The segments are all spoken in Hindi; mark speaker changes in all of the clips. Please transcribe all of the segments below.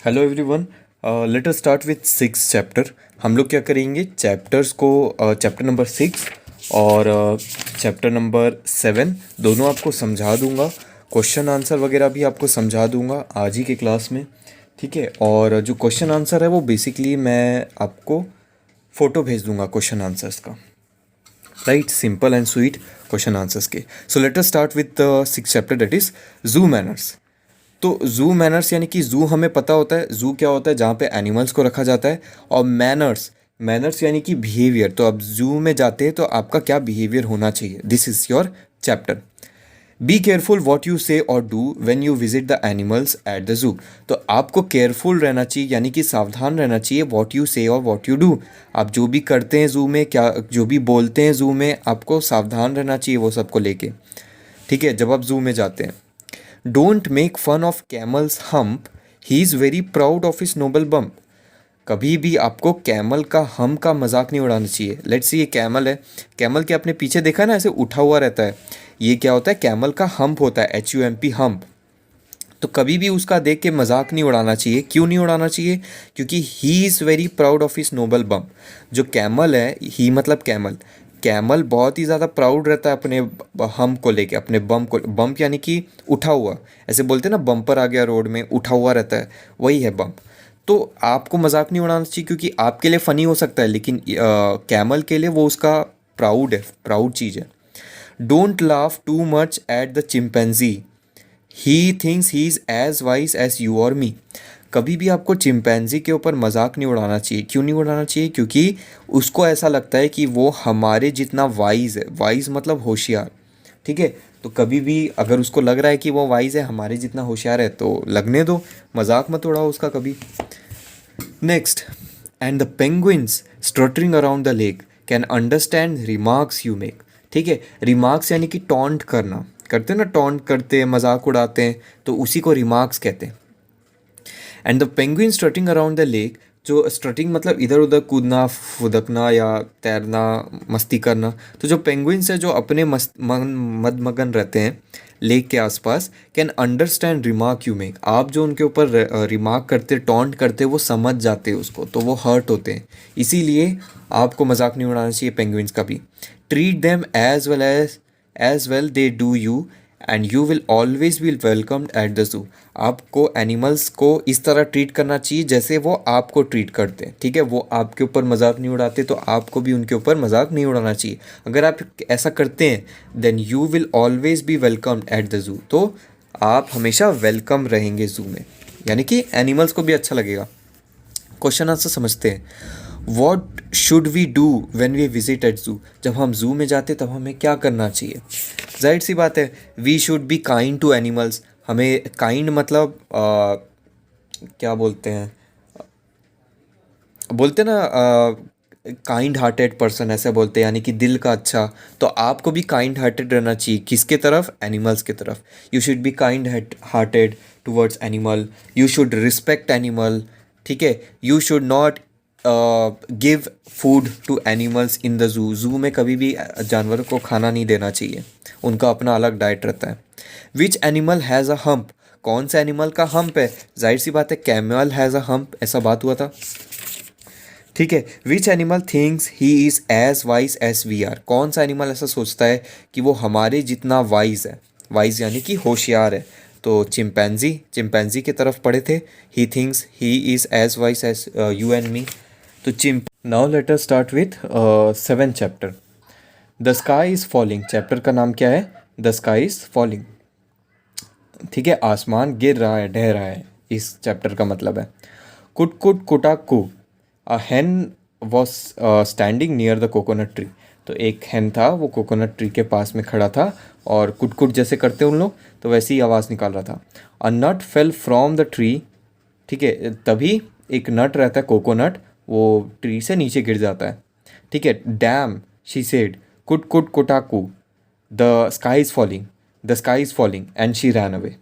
Speaker 1: Hello everyone. Late us start with six chapter. हम लोग क्या करेंगे, चैप्टर्स को चैप्टर नंबर 6 और चैप्टर नंबर 7 दोनों आपको समझा दूंगा। क्वेश्चन आंसर वगैरह भी आपको समझा दूंगा आज ही के क्लास में, ठीक है। और जो क्वेश्चन आंसर है वो बेसिकली मैं आपको फ़ोटो भेज दूंगा क्वेश्चन आंसर्स का, right. Simple and sweet question answers के। So let us start with six chapter, that is zoo manners. तो जू मैनर्स यानी कि जू हमें पता होता है, जू क्या होता है, जहाँ पे एनिमल्स को रखा जाता है। और मैनर्स, मैनर्स यानी कि बिहेवियर। तो अब जू में जाते हैं तो आपका क्या बिहेवियर होना चाहिए, this is your chapter. Be careful what you से और do when you visit the animals at the zoo. तो आपको केयरफुल रहना चाहिए, यानी कि सावधान रहना चाहिए, वॉट यू से और वॉट यू डू। आप जो भी करते हैं जू में, क्या जो भी बोलते हैं जू में, आपको सावधान रहना चाहिए वो सबको लेके, ठीक है, जब आप जू में जाते हैं। Don't make fun of camel's hump, he is very proud of his noble bump. कभी भी आपको कैमल का हम का मजाक नहीं उड़ाना चाहिए। लेट्स सी, ये कैमल है, कैमल के आपने पीछे देखा ना, ऐसे उठा हुआ रहता है। ये क्या होता है, कैमल का हम्प होता है, HUMP हम्प। तो कभी भी उसका देख के मजाक नहीं उड़ाना चाहिए। क्यों नहीं उड़ाना चाहिए? क्योंकि he is very proud of his noble bump. जो कैमल है, ही मतलब कैमल, कैमल बहुत ही ज़्यादा प्राउड रहता है अपने हम को लेके, अपने बम को। बम्प यानी कि उठा हुआ, ऐसे बोलते हैं ना, बम्पर आ गया रोड में, उठा हुआ रहता है, वही है बम्प। तो आपको मजाक नहीं उड़ाना चाहिए, क्योंकि आपके लिए फ़नी हो सकता है, लेकिन कैमल के लिए वो उसका प्राउड है, प्राउड चीज़ है। Don't laugh too much at the chimpanzee, he thinks he is as wise as you और मी। कभी भी आपको चिंपैंजी के ऊपर मजाक नहीं उड़ाना चाहिए। क्यों नहीं उड़ाना चाहिए? क्योंकि उसको ऐसा लगता है कि वो हमारे जितना वाइज है। वाइज मतलब होशियार, ठीक है। तो कभी भी अगर उसको लग रहा है कि वो वाइज है, हमारे जितना होशियार है, तो लगने दो, मजाक मत उड़ाओ उसका कभी। Next, and the penguins strutting around the lake can understand remarks you make. ठीक है, रिमार्क्स यानी कि टॉन्ट करना, करते हैं ना, टॉन्ट करते हैं, मजाक उड़ाते हैं, तो उसी को रिमार्क्स कहते हैं। And the penguin strutting around the lake, जो स्ट्रटिंग मतलब इधर उधर कूदना, फुदकना या तैरना, मस्ती करना। तो जो पेंगुइन्स है, जो अपने मद मगन रहते हैं लेक के आसपास, can understand remark you make. आप जो उनके ऊपर रिमार्क करते, टॉन्ट करते, वो समझ जाते हैं उसको, तो वो हर्ट होते हैं। इसीलिए आपको मजाक नहीं उड़ाना चाहिए पेंगुइन्स का भी। Treat them as well they do you and you will always be welcomed at the zoo. आपको एनिमल्स को इस तरह ट्रीट करना चाहिए जैसे वो आपको ट्रीट करते हैं, ठीक है। वो आपके ऊपर मजाक नहीं उड़ाते, तो आपको भी उनके ऊपर मजाक नहीं उड़ाना चाहिए। अगर आप ऐसा करते हैं, then you will always be welcomed at the zoo. तो आप हमेशा वेलकम रहेंगे जू में, यानी कि एनिमल्स को भी अच्छा लगेगा। क्वेश्चन आंसर समझते हैं। What should we do when we visit at zoo. जब हम जू में जाते तब हमें क्या करना चाहिए? जाहिर सी बात है, we should be kind to animals. हमें काइंड मतलब क्या बोलते हैं, बोलते हैं ना, काइंड हार्टेड पर्सन, ऐसे बोलते हैं, यानी कि दिल का अच्छा। तो आपको भी काइंड हार्टेड रहना चाहिए, किसके तरफ? एनिमल्स की तरफ। You should be kind hearted towards animal, you should respect animal, ठीक है। You should not give food to animals in the zoo. Zoo में कभी भी जानवरों को खाना नहीं देना चाहिए, उनका अपना अलग डाइट रहता है। Which animal has a hump, कौन सा एनिमल का हम्प है? जाहिर सी बात है, कैमल हैज़ अ हम्प, ऐसा बात हुआ था, ठीक है। Which animal thinks he is as wise as we are, कौन सा एनिमल ऐसा सोचता है कि वो हमारे जितना वाइज है? वाइज यानी कि होशियार है। तो चिंपैंजी, चिंपैंजी की तरफ पढ़े थे, he thinks he is as wise as you and me. तो now let us start with 7th chapter, the sky is falling. Chapter का नाम क्या है? द स्काई इज़ फॉलिंग, ठीक है। आसमान गिर रहा है, ढह रहा है, इस चैप्टर का मतलब है। कुट कुट कुटाकू, अ hen was standing near the coconut tree. तो एक hen था, वो कोकोनट ट्री के पास में खड़ा था, और कुट कुट जैसे करते हैं उन लोग, तो वैसे ही आवाज़ निकाल रहा था। अ nut fail from the tree, ठीक है। तभी एक नट रहता है, कोकोनट, वो ट्री से नीचे गिर जाता है, ठीक है। डैम, शी सेड, कुट कुट कुटाकू, the sky is falling, the sky is falling and she ran away.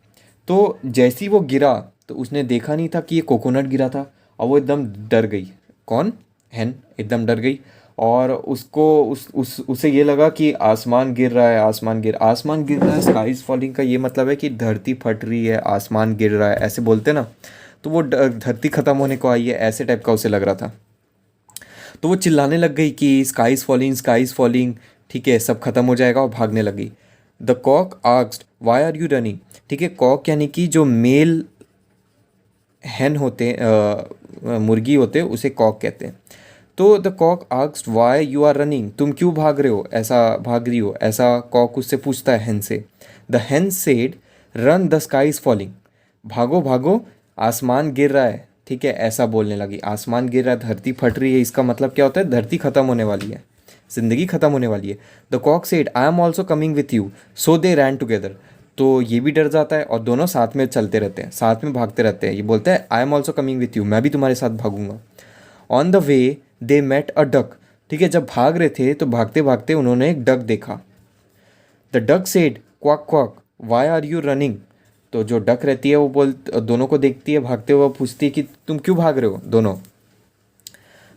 Speaker 1: तो जैसे ही वो गिरा, तो उसने देखा नहीं था कि ये कोकोनट गिरा था, और वो एकदम डर गई। कौन? हैन एकदम डर गई, और उसको उस उसे ये लगा कि आसमान गिर रहा है, आसमान गिर रहा है। स्काई इज़ फॉलिंग का ये मतलब है कि धरती फट रही है, आसमान गिर रहा है, ऐसे बोलते ना। तो वो धरती ख़त्म होने को आई है, ऐसे टाइप का उसे लग रहा था। तो वो चिल्लाने लग गई कि sky is falling, sky is falling, ठीक है, सब खत्म हो जाएगा, और भागने लगी। The cock asked why are you running, ठीक है, कॉक यानी कि जो मेल हैन होते हैं, मुर्गी होते हैं, उसे कॉक कहते हैं। तो the cock asked why you are running, तुम क्यों भाग रहे हो, ऐसा भाग रही हो, ऐसा कॉक उससे पूछता है हैन से। The Hahn said run the sky is falling, भागो भागो, आसमान गिर रहा है, ठीक है, ऐसा बोलने लगी। आसमान गिर रहा है, धरती फट रही है, इसका मतलब क्या होता है, धरती ख़त्म होने वाली है, ज़िंदगी ख़त्म होने वाली है। The cock said I am also coming with you, so they ran together, तो ये भी डर जाता है और दोनों साथ में चलते रहते हैं, साथ में भागते रहते हैं। ये बोलता है I am also coming with you, मैं भी तुम्हारे साथ भागूंगा। On the way they met a duck, ठीक है, जब भाग रहे थे तो भागते भागते उन्होंने एक डक देखा। The duck said quack quack why are you running, तो जो डक रहती है वो दोनों को देखती है भागते हुए, पूछती है कि तुम क्यों भाग रहे हो दोनों।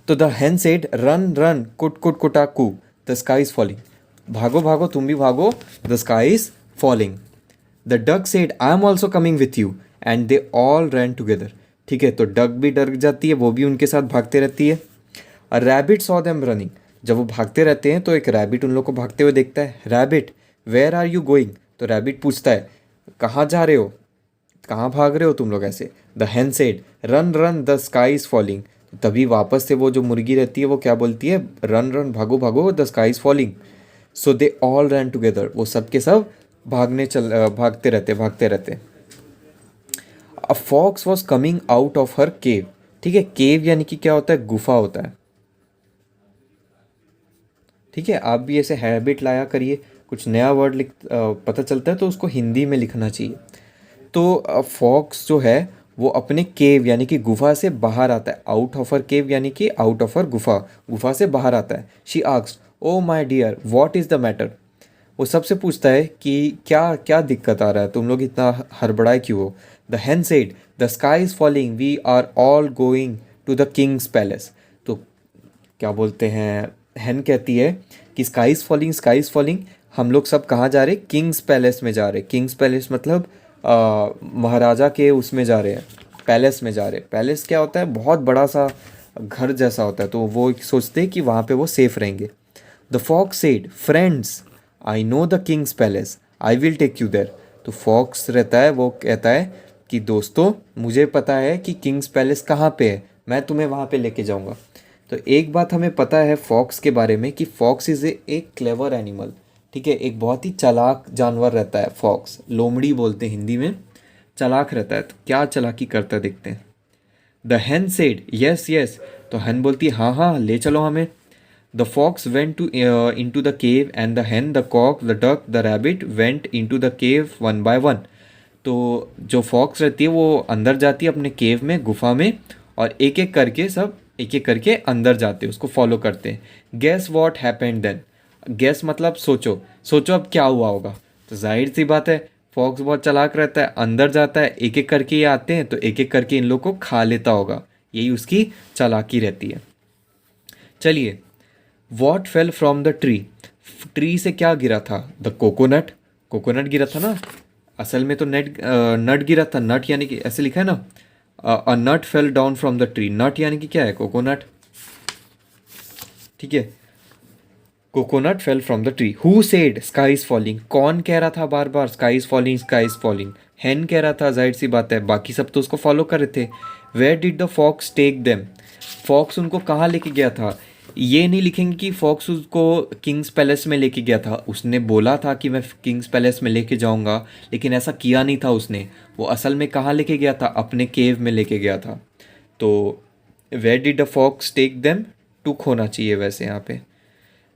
Speaker 1: तो the hen said run run कुट कुट कुटाकू, द स्काई इज फॉलिंग, भागो भागो तुम भी भागो, the sky is falling. The duck said I am also coming with you, and they all ran together, ठीक है, तो डक भी डर जाती है, वो भी उनके साथ भागते रहती है। A rabbit saw them running, जब वो भागते रहते हैं तो एक रैबिट उन लोग को भागते हुए देखता है। Rabbit where are you going, तो रैबिट पूछता है कहाँ जा रहे हो, कहाँ भाग रहे हो तुम लोग ऐसे। The hen said run run the sky is falling, तभी वापस से वो जो मुर्गी रहती है वो क्या बोलती है, रन रन भागो भागो, the sky is falling. So they all run together, वो सब के सब भागते रहते। A fox was coming out of her cave, ठीक है, केव यानी कि क्या होता है, गुफा होता है, ठीक है। आप भी ऐसे हैबिट लाया करिए, कुछ नया वर्ड पता चलता है तो उसको हिंदी में लिखना चाहिए। तो फॉक्स जो है वो अपने केव यानी कि गुफा से बाहर आता है, आउट ऑफ हर केव यानी कि आउट ऑफ हर गुफा, गुफा से बाहर आता है। She asked oh my dear what is the matter, वो सबसे पूछता है कि क्या क्या दिक्कत आ रहा है, तुम लोग इतना हड़बड़ाए क्यों हो। The hen said the sky is falling we are all going to the king's palace, तो क्या बोलते हैं, हैन कहती है कि sky is falling, sky is falling, हम लोग सब कहाँ जा रहे, किंग्स पैलेस में जा रहे। किंग्स पैलेस मतलब महाराजा के उसमें जा रहे हैं, पैलेस में जा रहे। पैलेस क्या होता है, बहुत बड़ा सा घर जैसा होता है, तो वो सोचते हैं कि वहाँ पे वो सेफ रहेंगे। The fox said friends I know the king's palace I will take you there, तो फॉक्स रहता है वो कहता है कि दोस्तों मुझे पता है कि किंग्स पैलेस कहाँ पे है, मैं तुम्हें वहाँ पे लेके जाऊँगा। तो एक बात हमें पता है फॉक्स के बारे में कि fox is a clever animal, ठीक है, एक बहुत ही चालाक जानवर रहता है फॉक्स, लोमड़ी बोलते हैं हिंदी में, चालाक रहता है। तो क्या चालाकी करता है देखते हैं। The hen said yes yes, तो hen बोलती है हाँ हाँ ले चलो हमें। The fox went to into the cave and the hen, the cock, the duck, the rabbit went into the cave one by one, तो जो फॉक्स रहती है वो अंदर जाती है अपने केव में, गुफा में, और एक एक करके सब एक एक करके अंदर जाते हैं, उसको फॉलो करते हैं। Guess what happened then, guess मतलब सोचो, सोचो अब क्या हुआ होगा। तो जाहिर सी बात है फॉक्स बहुत चालाक रहता है, अंदर जाता है, एक एक करके ये आते हैं तो एक एक करके इन लोग को खा लेता होगा, यही उसकी चालाकी रहती है। चलिए, what fail from the tree, tree से क्या गिरा था, द कोकोनट, कोकोनट गिरा था ना, असल में तो नट गिरा था, नट यानी कि ऐसे लिखा है ना, a nut fell down from the tree, nut यानी कि क्या है, कोकोनट, ठीक है, coconut fell from the tree. Who said sky is falling, कौन कह रहा था बार बार sky is falling, sky is falling, hen कह रहा था, जाहिर सी बात है, बाकी सब तो उसको फॉलो कर रहे थे। Where did the fox take them, fox उनको कहाँ लेके गया था, ये नहीं लिखेंगे कि फॉक्स उसको किंग्स पैलेस में लेके गया था, उसने बोला था कि मैं किंग्स पैलेस में लेके जाऊंगा, लेकिन ऐसा किया नहीं था उसने, वो असल में कहाँ लेके गया था, अपने केव में लेके गया था। तो where did the fox take them, took होना चाहिए वैसे यहाँ पे।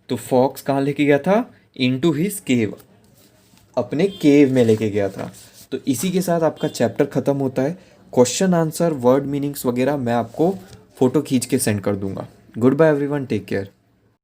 Speaker 1: तो फॉक्स कहाँ लेके गया था, इनटू हिज केव, अपने केव में लेके गया था। तो इसी के साथ आपका चैप्टर ख़त्म होता है। क्वेश्चन आंसर वर्ड मीनिंग्स वगैरह मैं आपको फ़ोटो खींच के सेंड कर दूंगा। Goodbye everyone, take care.